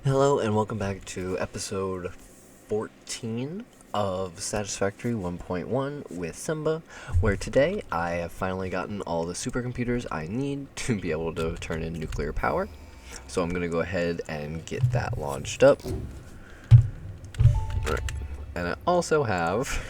Hello and welcome back to episode 14 of Satisfactory 1.1 with Simba, where today I have finally gotten all the supercomputers I need to be able to turn in nuclear power. So I'm going to go ahead and get that launched up. Alright. And I also have...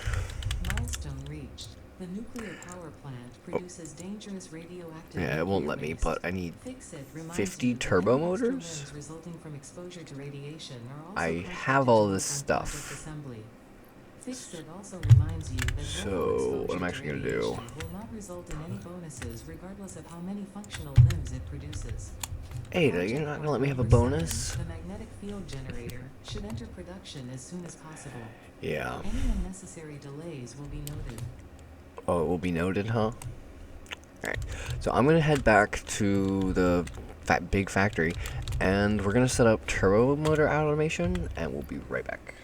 Milestone reached. The nuclear power plant produces dangerous radioactive Yeah, it won't nuclear let me, waste. but I need Fix-It reminds 50 you that turbo any extra motors? limbs resulting from exposure to radiation are also I have contracted to all work this on project stuff. assembly. Fix-It also reminds you that local So, what exposure I'm to actually going to do... radiation will not result in any bonuses regardless of how many functional limbs it produces. Ada, you're Project not going to part let me have a number 7, bonus? the magnetic field generator, should enter production as soon as possible. Yeah. Any unnecessary delays will be noted. Oh, it will be noted, huh? Alright, so I'm going to head back to the big factory, and we're going to set up turbo motor automation, and we'll be right back.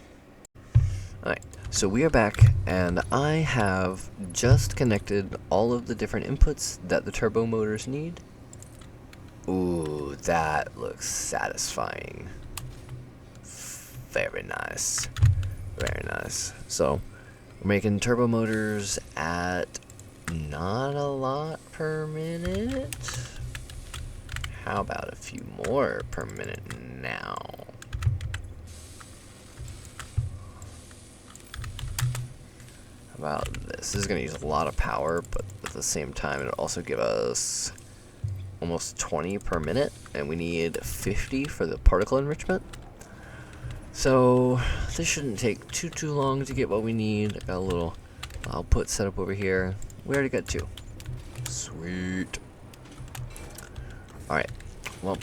Alright, so we are back, and I have just connected all of the different inputs that the turbo motors need. Ooh, that looks satisfying. Very nice. Very nice. So, we're making turbo motors at not a lot per minute. How about a few more per minute now? How about this? This is going to use a lot of power, but at the same time, it'll also give us almost 20 per minute, and we need 50 for the particle enrichment. So this shouldn't take too long to get what we need. Got a little output set up over here. We already got 2. Sweet. Alright, well,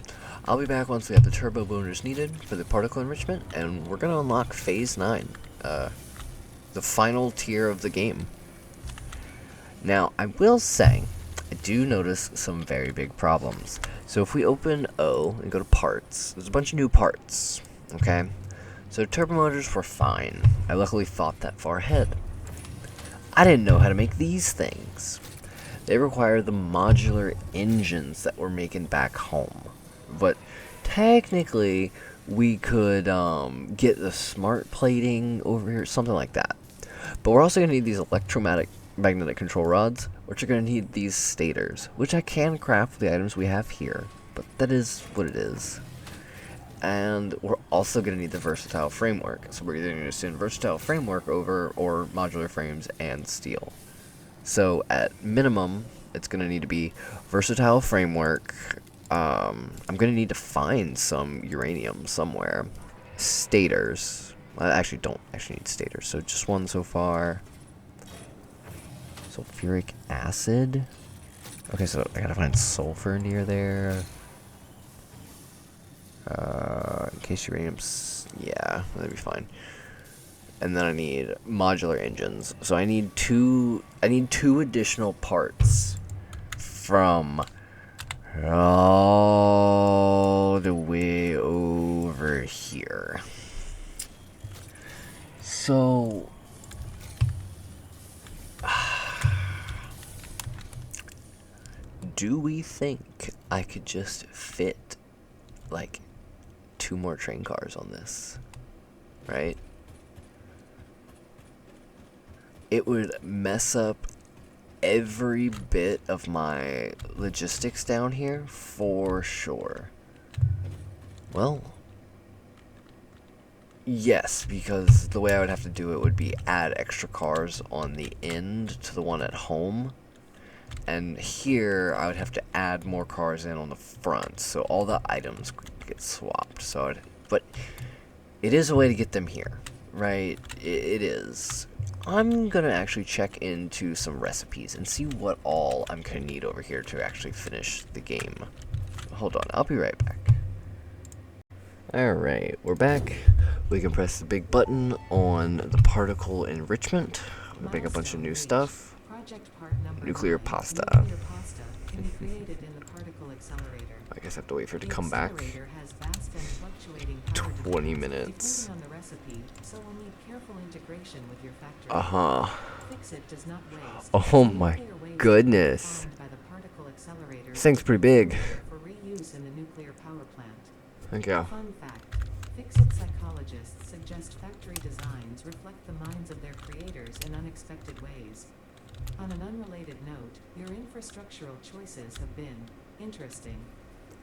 I'll be back once we have the turbo boners needed for the particle enrichment, and we're gonna unlock Phase 9, the final tier of the game. Now, I will say, I do notice some very big problems. So if we open O and go to parts, there's a bunch of new parts, okay? So turbo motors were fine. I luckily thought that far ahead. I didn't know how to make these things. They require the modular engines that we're making back home. But technically, we could get the smart plating over here, something like that. But we're also going to need these magnetic control rods, which are going to need these stators, which I can craft with the items we have here, but that is what it is. And we're also going to need the versatile framework, so we're either going to send versatile framework over or modular frames and steel. So at minimum, it's going to need to be versatile framework. I'm going to need to find some uranium somewhere. Stators. I actually don't actually need stators, so just one so far. Sulfuric acid. Okay, so I gotta find sulfur near there. In case uranium's... yeah, that'd be fine. And then I need modular engines. So I need two additional parts from all the way over here. So do we think I could just fit like 2 more train cars on this? Right? It would mess up every bit of my logistics down here for sure. Well, yes, because the way I would have to do it would be add extra cars on the end to the one at home. And here I would have to add more cars in on the front, so all the items get swapped. But it is a way to get them here, right? It is. I'm gonna actually check into some recipes and see what all I'm gonna need over here to actually finish the game. Hold on, I'll be right back. Alright, we're back. We can press the big button on the particle enrichment. We'll make a bunch of new stuff. Project part number Nuclear 9, pasta. Nuclear pasta can be created in the particle accelerator. I guess I have to wait for it to The come back. accelerator has vast and fluctuating power 20 demands, minutes. depending on the recipe, so we'll need careful integration with your factory. Uh-huh. Fix-It does not waste. Oh my goodness. By the particle accelerator This thing's pretty big. for reuse in the nuclear power plant. Thank you. Fun fact, Fix-it psychologists suggest factory designs reflect the minds of their creators in unexpected ways. On an unrelated note, your infrastructural choices have been interesting.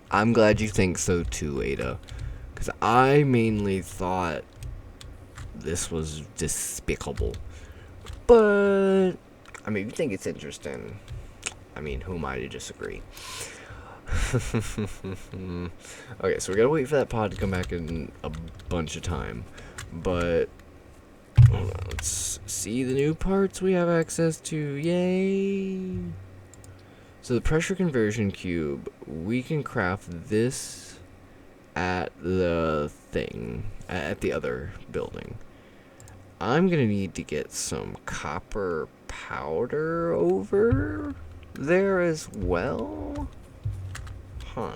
I'm glad you think so too, Ada. Because I mainly thought this was despicable. But, I mean, if you think it's interesting, I mean, who am I to disagree? Okay, so we gotta wait for that pod to come back in a bunch of time. But, hold on, let's see the new parts we have access to. Yay! So the pressure conversion cube, we can craft this at the thing, at the other building. I'm gonna need to get some copper powder over there as well. Huh.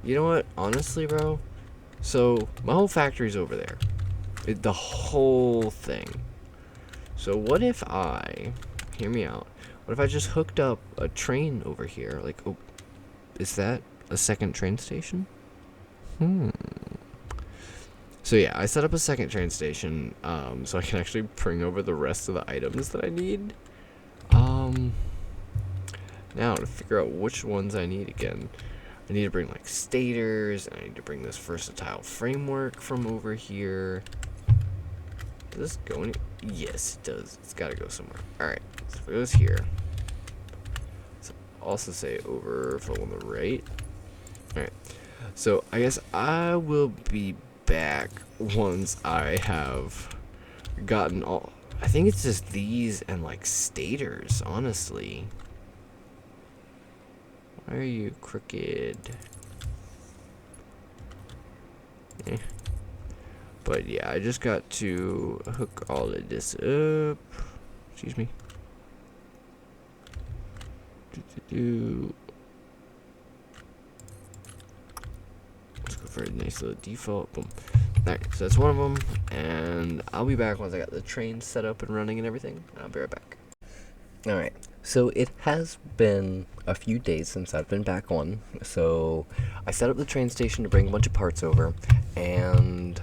You know what? Honestly, bro. So my whole factory's over there. The whole thing. So what if I, hear me out. What if I just hooked up a train over here? Like, oh, is that a second train station? So yeah, I set up a second train station, so I can actually bring over the rest of the items that I need. Now to figure out which ones I need again. I need to bring like stators, and I need to bring this versatile framework from over here. Does this go any? Yes, it does. It's gotta go somewhere. Alright, so it goes here. So also say overflow on the right. Alright, so I guess I will be back once I have gotten all. I think it's just these and like stators, honestly. Why are you crooked? Eh. But yeah, I just got to hook all of this up. Excuse me. Let's go for a nice little default. Boom. Alright, so that's one of them. And I'll be back once I got the train set up and running and everything. I'll be right back. Alright, so it has been a few days since I've been back on. So I set up the train station to bring a bunch of parts over. And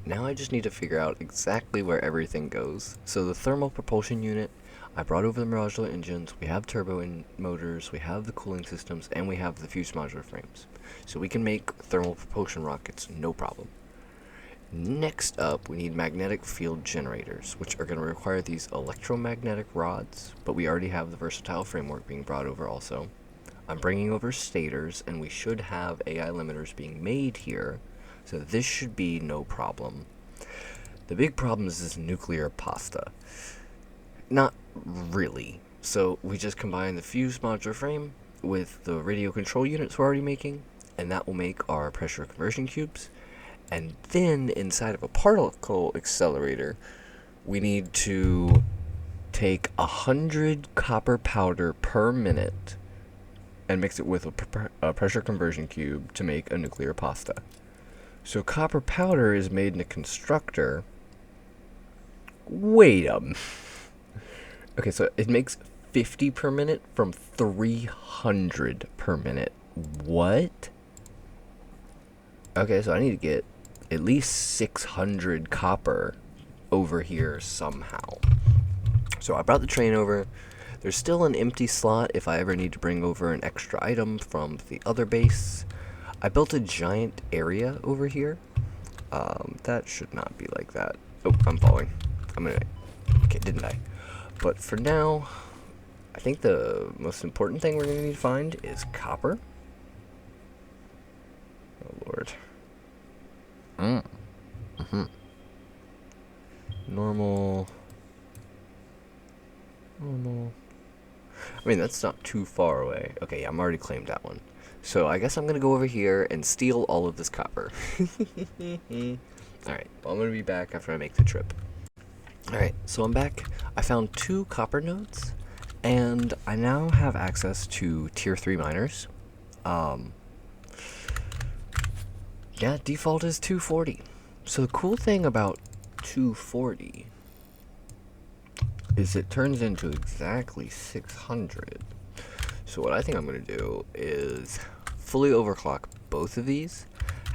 now I just need to figure out exactly where everything goes. So the thermal propulsion unit, I brought over the modular engines, we have turbo motors, we have the cooling systems, and we have the fused modular frames. So we can make thermal propulsion rockets, no problem. Next up, we need magnetic field generators, which are going to require these electromagnetic rods, but we already have the versatile framework being brought over also. I'm bringing over stators, and we should have AI limiters being made here, so this should be no problem. The big problem is this nuclear pasta. Not really. So we just combine the fused modular frame with the radio control units we're already making, and that will make our pressure conversion cubes. And then inside of a particle accelerator, we need to take 100 copper powder per minute and mix it with a pressure conversion cube to make a nuclear pasta. So copper powder is made in a constructor. Wait a minute. Okay, so it makes 50 per minute from 300 per minute. What? Okay, so I need to get at least 600 copper over here somehow. So I brought the train over. There's still an empty slot if I ever need to bring over an extra item from the other base. I built a giant area over here. That should not be like that. Oh, I'm falling. Okay, didn't I? But for now, I think the most important thing we're going to need to find is copper. Oh, Lord. Normal. I mean, that's not too far away. Okay, yeah, I'm already claimed that one. So I guess I'm going to go over here and steal all of this copper. Alright, well, I'm going to be back after I make the trip. Alright, so I'm back. I found 2 copper nodes, and I now have access to tier 3 miners. Yeah, default is 240. So the cool thing about 240 is it turns into exactly 600. So what I think I'm going to do is fully overclock both of these,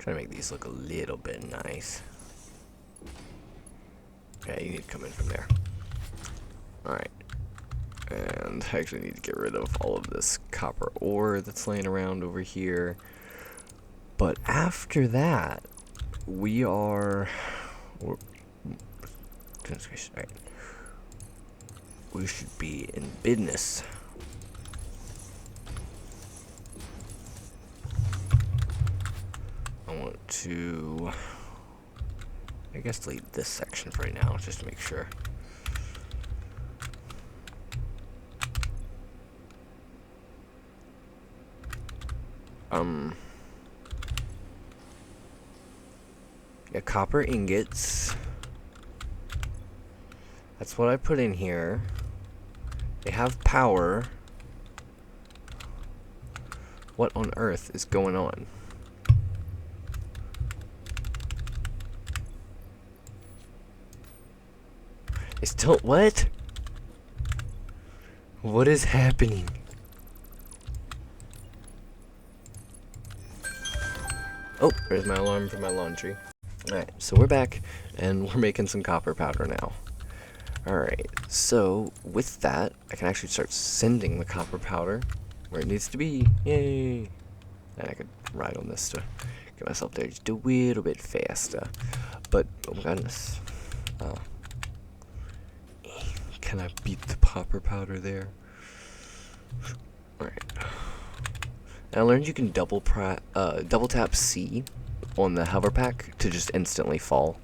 Try to make these look a little bit nice. Okay, you need to come in from there. Alright. And I actually need to get rid of all of this copper ore that's laying around over here. But after that, we are... Right. We should be in business. I want to... I guess delete this section for right now, just to make sure. Yeah, copper ingots. That's what I put in here. They have power. What on earth is going on? It's still what? What is happening? Oh, there's my alarm for my laundry. Alright, so we're back, and we're making some copper powder now. Alright, so with that, I can actually start sending the copper powder where it needs to be. Yay! And I could ride on this to get myself there just a little bit faster. But, oh my goodness. Can I beat the copper powder there? Alright. I learned you can double tap C on the hover pack to just instantly fall.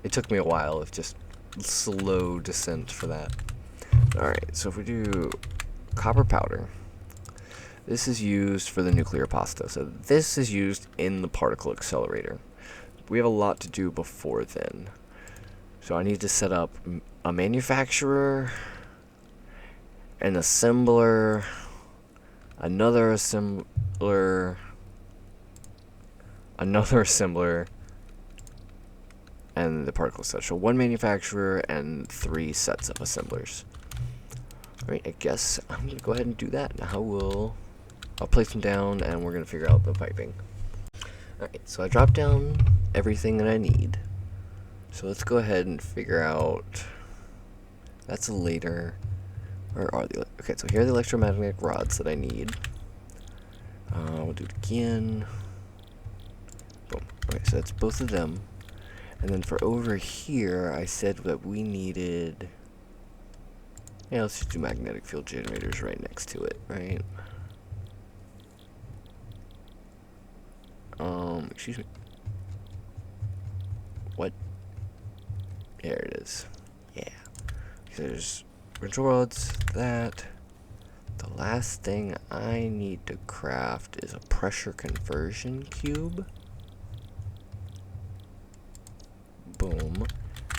It took me a while of just slow descent for that. Alright, so if we do copper powder, this is used for the nuclear pasta. So this is used in the particle accelerator. We have a lot to do before then. So I need to set up a manufacturer, an assembler, another assembler, and the particle set. So one manufacturer and 3 sets of assemblers. Alright, I guess I'm going to go ahead and do that. Now I'll place them down and we're going to figure out the piping. Alright, so I dropped down everything that I need. So let's go ahead and figure out... That's later. Where are the... Okay, so here are the electromagnetic rods that I need. We'll do it again. Boom. Okay, so that's both of them. And then for over here, I said that we needed... Yeah, let's just do magnetic field generators right next to it, right? Excuse me. What? There it is. Yeah. There's control rods, that. The last thing I need to craft is a pressure conversion cube. Boom.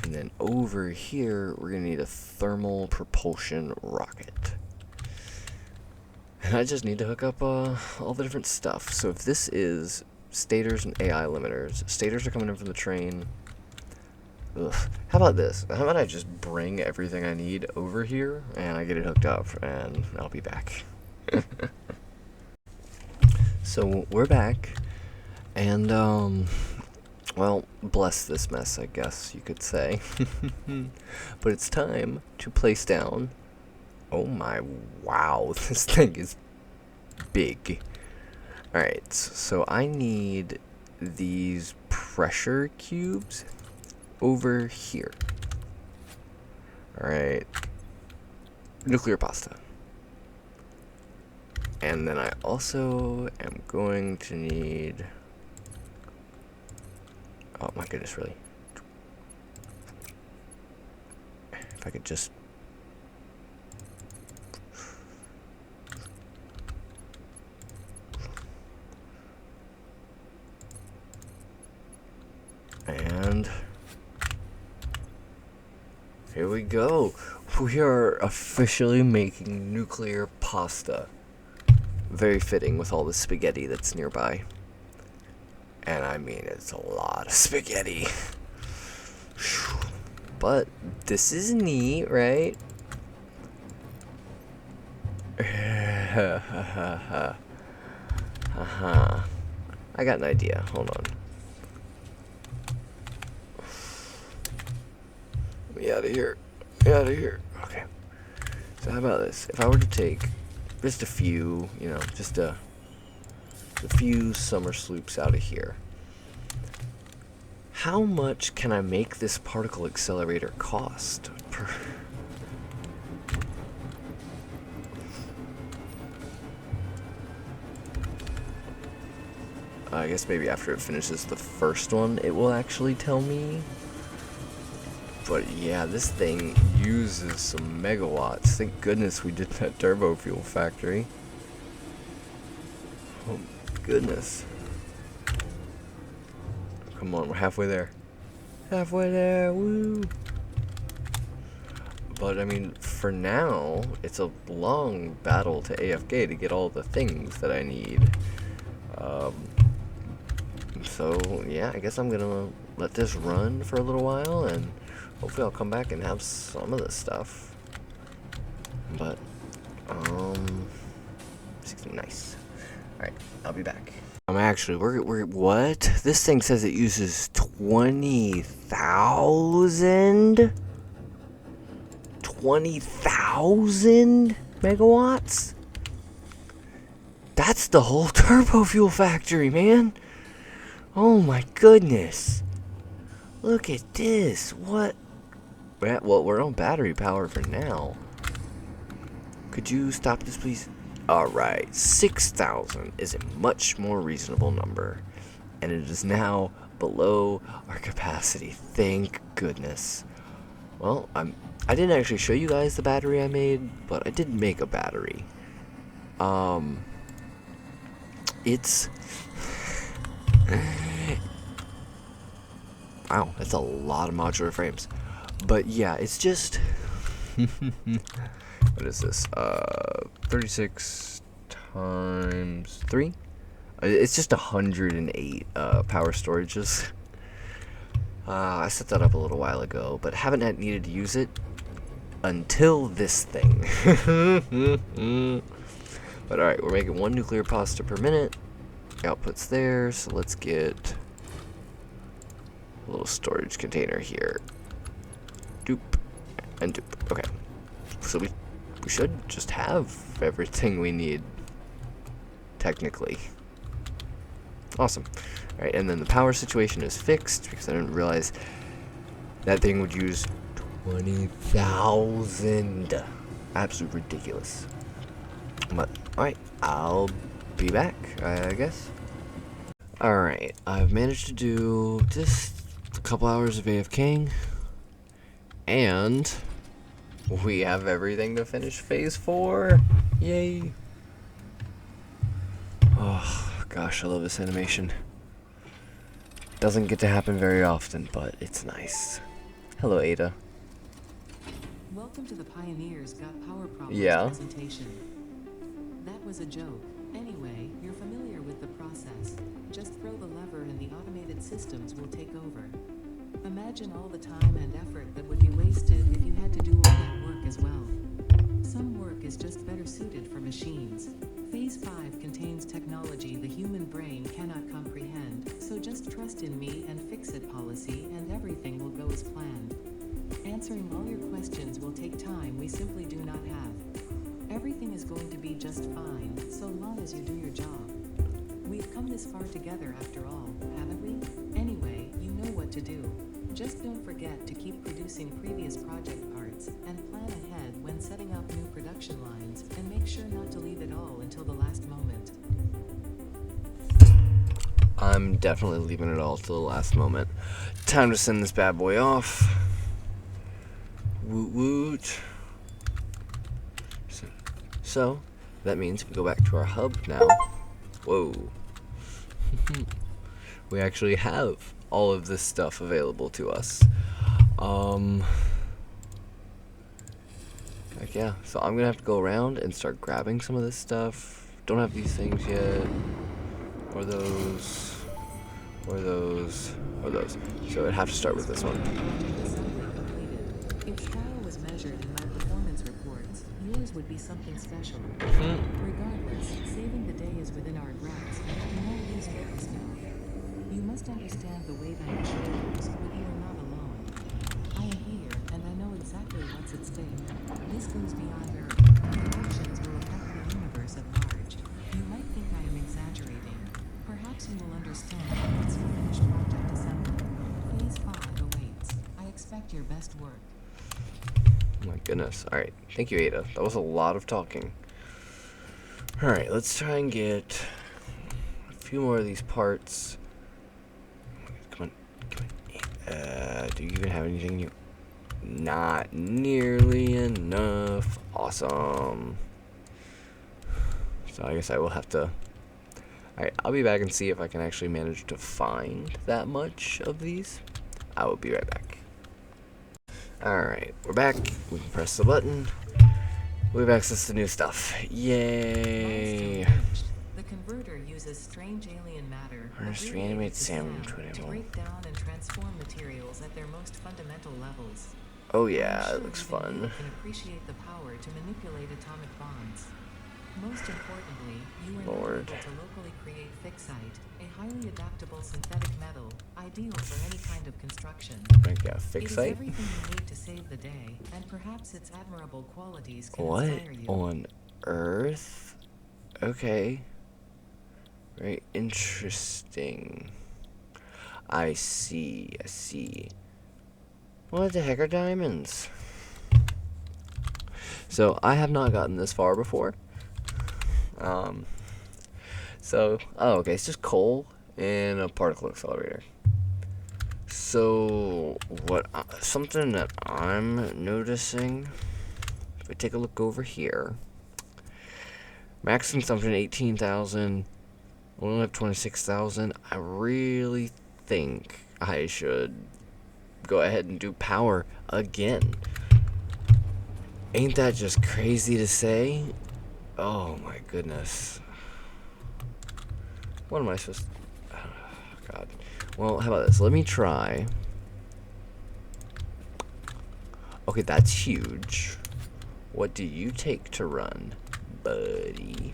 And then over here, we're going to need a thermal propulsion rocket. And I just need to hook up all the different stuff. So if this is stators and AI limiters, stators are coming in from the train. Ugh. How about this? How about I just bring everything I need over here and I get it hooked up and I'll be back. So we're back and well, bless this mess, I guess you could say. But it's time to place down. Oh my, wow, this thing is big. Alright, so I need these pressure cubes over here. Alright. Nuclear pasta. And then I also am going to need... Oh my goodness, really? If I could just... And... here we go. We are officially making nuclear pasta. Very fitting with all the spaghetti that's nearby. And I mean, it's a lot of spaghetti. But this is neat, right? I got an idea. Hold on. Get me out of here. Get out of here. Okay. So how about this? If I were to take just a few, just a few summer sloops out of here, how much can I make this particle accelerator cost per... I guess maybe after it finishes the first one, it will actually tell me. But yeah, this thing uses some megawatts. Thank goodness we did that turbo fuel factory. Oh goodness. Come on, we're halfway there. Halfway there, woo! But I mean, for now, it's a long battle to AFK to get all the things that I need. So yeah, I guess I'm gonna let this run for a little while, and hopefully I'll come back and have some of this stuff. But nice. All right, I'll be back. Actually, we're what? This thing says it uses 20,000 megawatts. That's the whole turbo fuel factory, man. Oh my goodness. Look at this. What? Well, we're on battery power for now. Could you stop this, please? Alright, 6,000 is a much more reasonable number. And it is now below our capacity. Thank goodness. Well, I didn't actually show you guys the battery I made, but I did make a battery. It's... Wow, that's a lot of modular frames. But yeah, it's just... What is this? 36 times 3? It's just 108 power storages. I set that up a little while ago, but haven't needed to use it until this thing. But alright, we're making 1 nuclear pasta per minute. Output's there, so let's get a little storage container here. Doop and doop. Okay. So we should just have everything we need, technically. Awesome. Alright, and then the power situation is fixed because I didn't realize that thing would use 20,000. Absolutely ridiculous. But, alright, I'll be back, I guess. Alright, I've managed to do just a couple hours of AFKing, and we have everything to finish phase 4. Yay. Oh, gosh, I love this animation. Doesn't get to happen very often, but it's nice. Hello, Ada. Welcome to the Pioneers Got Power Problems presentation. That was a joke. Anyway, you're familiar with the process. Just throw the lever and the automated systems will take over. Imagine all the time and effort that would be wasted if you had to do all that work as well. Some work is just better suited for machines. Phase 5 contains technology the human brain cannot comprehend, so just trust in me and fix-it policy and everything will go as planned. Answering all your questions will take time we simply do not have. Everything is going to be just fine, so long as you do your job. We've come this far together after all, haven't we? Anyway, you know what to do. Just don't forget to keep producing previous project parts, and plan ahead when setting up new production lines, and make sure not to leave it all until the last moment. I'm definitely leaving it all till the last moment. Time to send this bad boy off. Woot woot. So, that means we go back to our hub now. Whoa. We actually have all of this stuff available to us. Like, yeah, so I'm gonna have to go around and start grabbing some of this stuff. Don't have these things yet. Or those. Or those. Or those. So I'd have to start with this one. If style was measured in my performance reports, yours would be something special. Regardless, saving the day is within our grasp, and more useful is now. understand the way thy mission goes, but you are not alone. I am here, and I know exactly what's at stake. This goes beyond Earth. Your actions will affect the universe at large. You might think I am exaggerating. Perhaps you will understand once you finish Project Assembly. Phase 5 awaits. I expect your best work. Oh my goodness. Alright, thank you, Ada. That was a lot of talking. Alright, let's try and get a few more of these parts. Come on. Do you even have anything new? Not nearly enough. Awesome. So I guess I will have to... Alright, I'll be back and see if I can actually manage to find that much of these. I will be right back. Alright, we're back. We can press the button. We've accessed to new stuff. Yay! Milestone reached. The converter uses strange alien matter, Harness abbreviated reanimate to SAM to 21. break down and transform materials at their most fundamental levels. Oh I'm yeah, sure it looks even fun. You can appreciate the power to manipulate atomic bonds. Most importantly, you are now Lord. able to locally create fixite, a highly adaptable synthetic metal, ideal for any kind of construction. Like a It is fixite? everything you need to save the day, and perhaps its admirable qualities can What inspire you. on earth? Okay. Very interesting. I see, I see. What the heck are diamonds? So, I have not gotten this far before. Okay, it's just coal and a particle accelerator. So, something that I'm noticing, if we take a look over here, max consumption 18,000, we only have 26,000. I really think I should go ahead and do power again. Ain't that just crazy to say? Oh my goodness. What am I supposed to... Oh, God. Well, how about this? Let me try. Okay, that's huge. What do you take to run, buddy?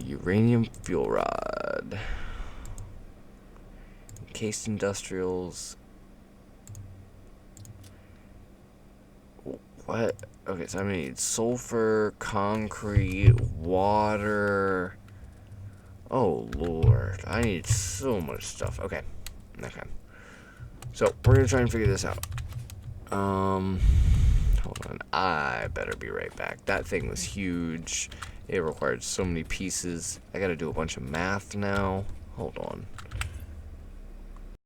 Uranium fuel rod. Encased industrials. What? Okay, so I'm gonna need sulfur, concrete, water. Oh, Lord. I need so much stuff. Okay. Okay. So, we're gonna try and figure this out. Hold on. I better be right back. That thing was huge. It required so many pieces. I gotta do a bunch of math now. Hold on.